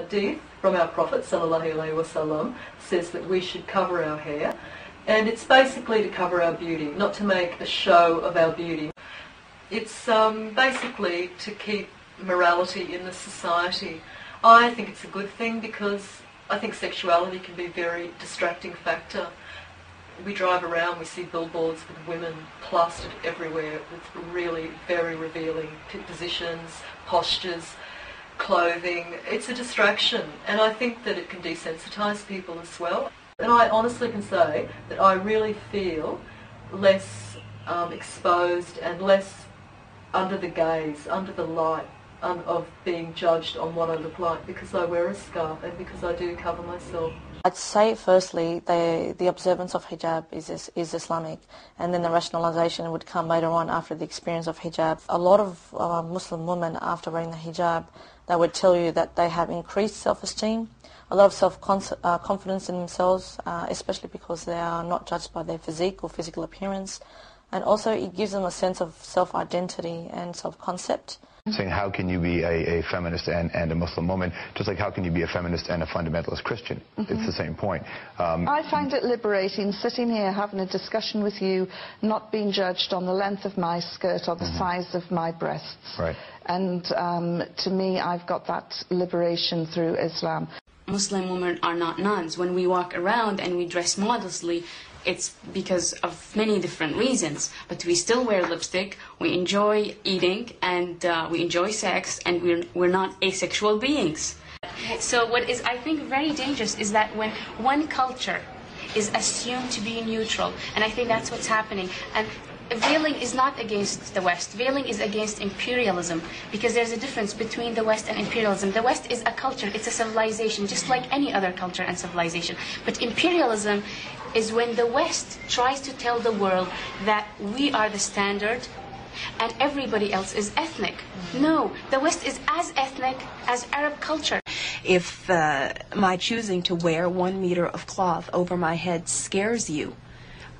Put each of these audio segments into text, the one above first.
hadith from our Prophet ﷺ says that we should cover our hair, and it's basically to cover our beauty, not to make a show of our beauty. It's basically to keep morality in the society. I think it's a good thing because I think sexuality can be a very distracting factor. We drive around, we see billboards with women plastered everywhere with really very revealing positions, postures, clothing. It's a distraction, and I think that it can desensitise people as well. And I honestly can say that I really feel less exposed and less under the gaze, under the light of being judged on what I look like, because I wear a scarf and because I do cover myself. I'd say firstly the observance of hijab is Islamic, and then the rationalisation would come later on after the experience of hijab. A lot of Muslim women, after wearing the hijab, they would tell you that they have increased self-esteem, a lot of self-confidence in themselves, especially because they are not judged by their physique or physical appearance, and also it gives them a sense of self-identity and self-concept. Saying how can you be a feminist and a Muslim woman, just like how can you be a feminist and a fundamentalist Christian? It's the same point. I find it liberating sitting here having a discussion with you, not being judged on the length of my skirt or the size of my breasts. Right. And to me, I've got that liberation through Islam. Muslim women are not nuns. When we walk around and we dress modestly, it's because of many different reasons, but we still wear lipstick, we enjoy eating, and we enjoy sex, and we're not asexual beings. So what is, I think, very dangerous is that when one culture is assumed to be neutral, and I think that's what's happening, and veiling is not against the West. Veiling is against imperialism, because there's a difference between the West and imperialism. The West is a culture, it's a civilization, just like any other culture and civilization. But imperialism is when the West tries to tell the world that we are the standard and everybody else is ethnic. No, the West is as ethnic as Arab culture. If my choosing to wear 1 meter of cloth over my head scares you,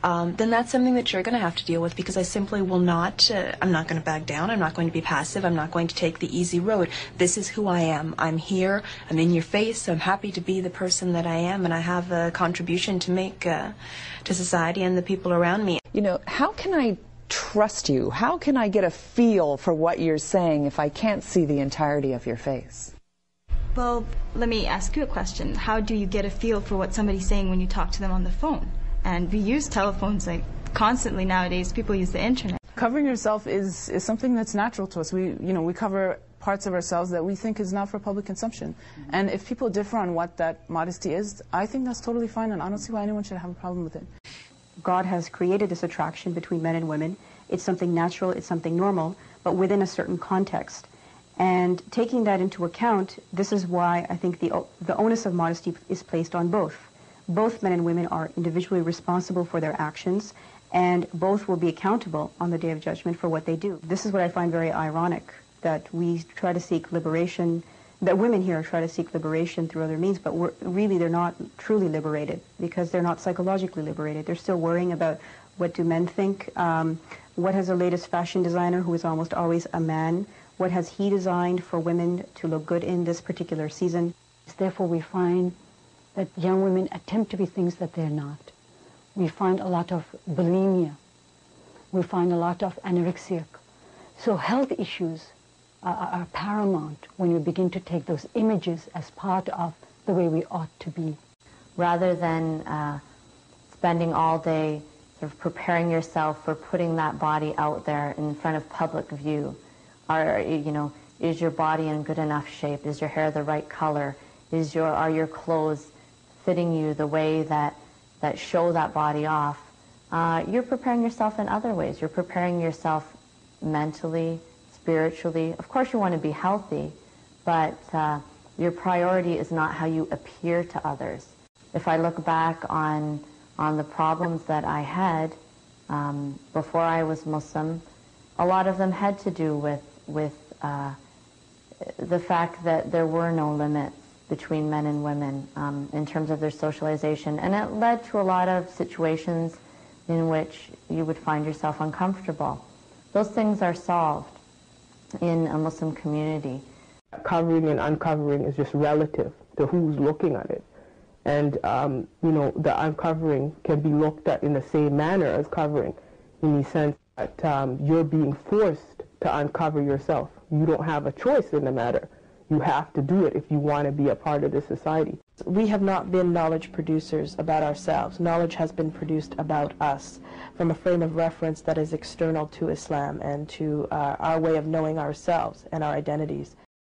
then that's something that you're going to have to deal with, because I simply will not, I'm not going to back down, I'm not going to be passive, I'm not going to take the easy road. This is who I am. I'm here, I'm in your face, I'm happy to be the person that I am, and I have a contribution to make to society and the people around me. You know, how can I trust you? How can I get a feel for what you're saying if I can't see the entirety of your face? Well, let me ask you a question. How do you get a feel for what somebody's saying when you talk to them on the phone? And we use telephones like constantly nowadays. People use the internet. Covering yourself is something that's natural to us. We cover parts of ourselves that we think is not for public consumption. And if people differ on what that modesty is, I think that's totally fine, and I don't see why anyone should have a problem with it. God has created this attraction between men and women. It's something natural, it's something normal, but within a certain context. And taking that into account, this is why I think the onus of modesty is placed on both. Both men and women are individually responsible for their actions, and both will be accountable on the Day of Judgment for what they do. This is what I find very ironic, that we try to seek liberation, that women here try to seek liberation through other means, but really they're not truly liberated, because they're not psychologically liberated. They're still worrying about what do men think, what has the latest fashion designer, who is almost always a man, what has he designed for women to look good in this particular season. Therefore we find that young women attempt to be things that they're not. We find a lot of bulimia. We find a lot of anorexia. So health issues are paramount when you begin to take those images as part of the way we ought to be. Rather than spending all day sort of preparing yourself for putting that body out there in front of public view, is your body in good enough shape? Is your hair the right color? Are your clothes fitting you the way that show that body off? You're preparing yourself in other ways. You're preparing yourself mentally, spiritually. Of course you want to be healthy, but your priority is not how you appear to others. If I look back on the problems that I had before I was Muslim, a lot of them had to do with the fact that there were no limits between men and women in terms of their socialization, and it led to a lot of situations in which you would find yourself uncomfortable. Those things are solved in a Muslim community. Covering and uncovering is just relative to who's looking at it. And, you know, the uncovering can be looked at in the same manner as covering, in the sense that you're being forced to uncover yourself. You don't have a choice in the matter. You have to do it if you want to be a part of this society. We have not been knowledge producers about ourselves. Knowledge has been produced about us from a frame of reference that is external to Islam and to our way of knowing ourselves and our identities.